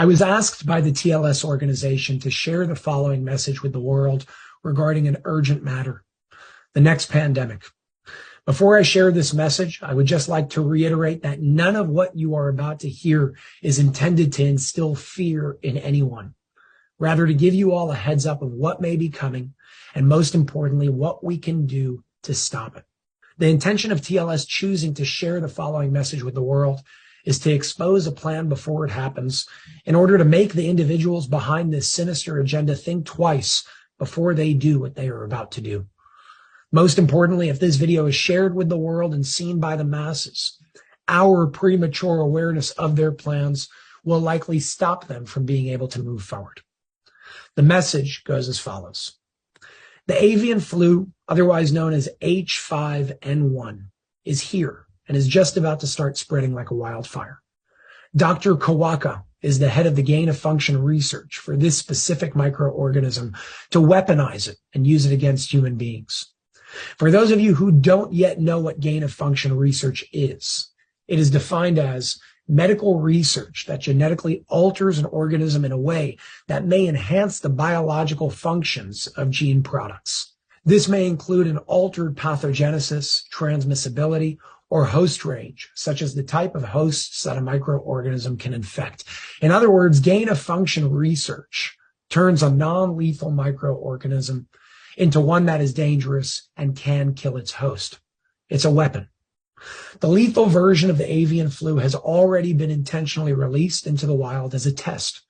I was asked by the TLS organization to share the following message with the world regarding an urgent matter, the next pandemic. Before I share this message, I would just like to reiterate that none of what you are about to hear is intended to instill fear in anyone. Rather, to give you all a heads up of what may be coming, and most importantly, what we can do to stop it. The intention of TLS choosing to share the following message with the world is to expose a plan before it happens in order to make the individuals behind this sinister agenda think twice before they do what they are about to do. Most importantly, if this video is shared with the world and seen by the masses, our premature awareness of their plans will likely stop them from being able to move forward. The message goes as follows. The avian flu, otherwise known as H5N1, is here and is just about to start spreading like a wildfire. Dr. Kawaka is the head of the gain-of-function research for this specific microorganism to weaponize it and use it against human beings. For those of you who don't yet know what gain-of-function research is, it is defined as medical research that genetically alters an organism in a way that may enhance the biological functions of gene products. This may include an altered pathogenesis, transmissibility, or host range, such as the type of hosts that a microorganism can infect. In other words, gain-of-function research turns a non-lethal microorganism into one that is dangerous and can kill its host. It's a weapon. The lethal version of the avian flu has already been intentionally released into the wild as a test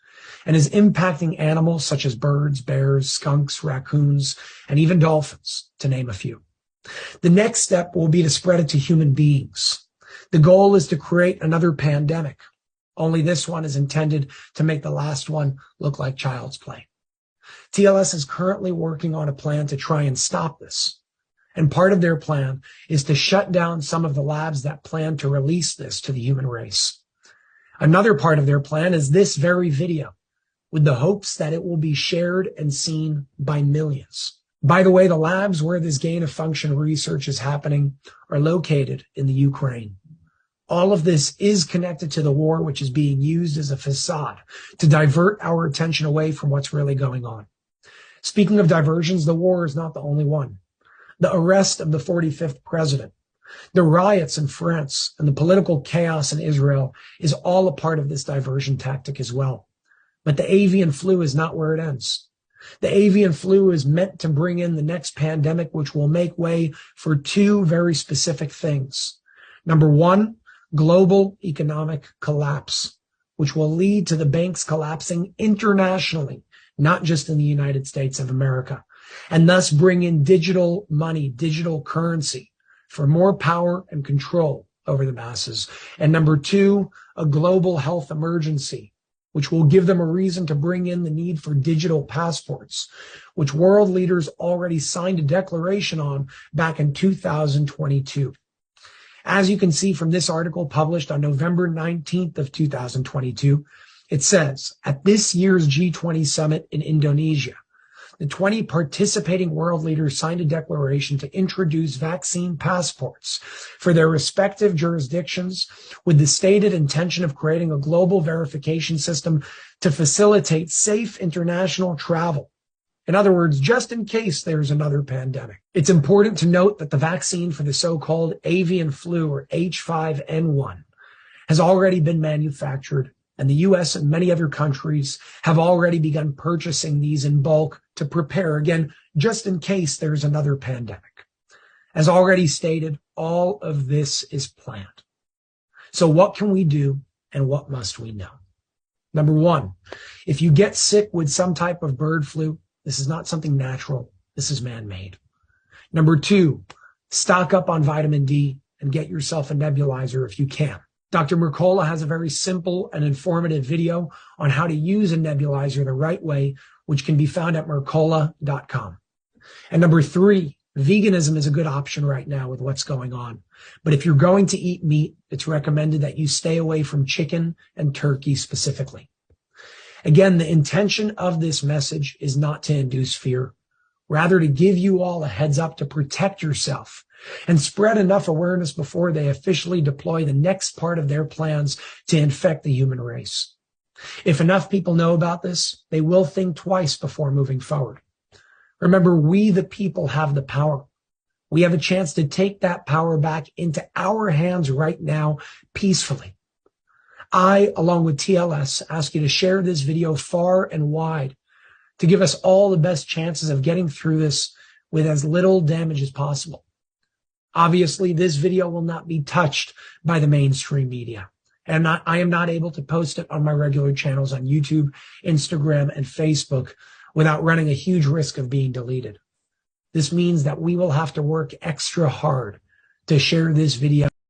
and is impacting animals such as birds, bears, skunks, raccoons, and even dolphins, to name a few. The next step will be to spread it to human beings. The goal is to create another pandemic, only this one is intended to make the last one look like child's play. TLS is currently working on a plan to try and stop this. And part of their plan is to shut down some of the labs that plan to release this to the human race. Another part of their plan is this very video, with the hopes that it will be shared and seen by millions. By the way, the labs where this gain-of-function research is happening are located in the Ukraine. All of this is connected to the war, which is being used as a facade to divert our attention away from what's really going on. Speaking of diversions, the war is not the only one. The arrest of the 45th president, the riots in France, and the political chaos in Israel is all a part of this diversion tactic as well. But the avian flu is not where it ends. The avian flu is meant to bring in the next pandemic, which will make way for two very specific things. Number one, global economic collapse, which will lead to the banks collapsing internationally, not just in the United States of America, and thus bring in digital money, digital currency for more power and control over the masses. And number two, a global health emergency, which will give them a reason to bring in the need for digital passports, which world leaders already signed a declaration on back in 2022. As you can see from this article published on November 19th of 2022, it says, at this year's G20 summit in Indonesia, the 20 participating world leaders signed a declaration to introduce vaccine passports for their respective jurisdictions with the stated intention of creating a global verification system to facilitate safe international travel. In other words, just in case there's another pandemic. It's important to note that the vaccine for the so-called avian flu, or H5N1, has already been manufactured, and the U.S. and many other countries have already begun purchasing these in bulk to prepare, again, just in case there's another pandemic. As already stated, all of this is planned. So what can we do and what must we know? Number one, if you get sick with some type of bird flu, this is not something natural. This is man-made. Number two, stock up on vitamin D and get yourself a nebulizer if you can. Dr. Mercola has a very simple and informative video on how to use a nebulizer the right way, which can be found at Mercola.com. And number three, veganism is a good option right now with what's going on. But if you're going to eat meat, it's recommended that you stay away from chicken and turkey specifically. Again, the intention of this message is not to induce fear, rather to give you all a heads up to protect yourself and spread enough awareness before they officially deploy the next part of their plans to infect the human race. If enough people know about this, they will think twice before moving forward. Remember, we the people have the power. We have a chance to take that power back into our hands right now, peacefully. I, along with TLS, ask you to share this video far and wide to give us all the best chances of getting through this with as little damage as possible. Obviously, this video will not be touched by the mainstream media, and I am not able to post it on my regular channels on YouTube, Instagram, and Facebook without running a huge risk of being deleted. This means that we will have to work extra hard to share this video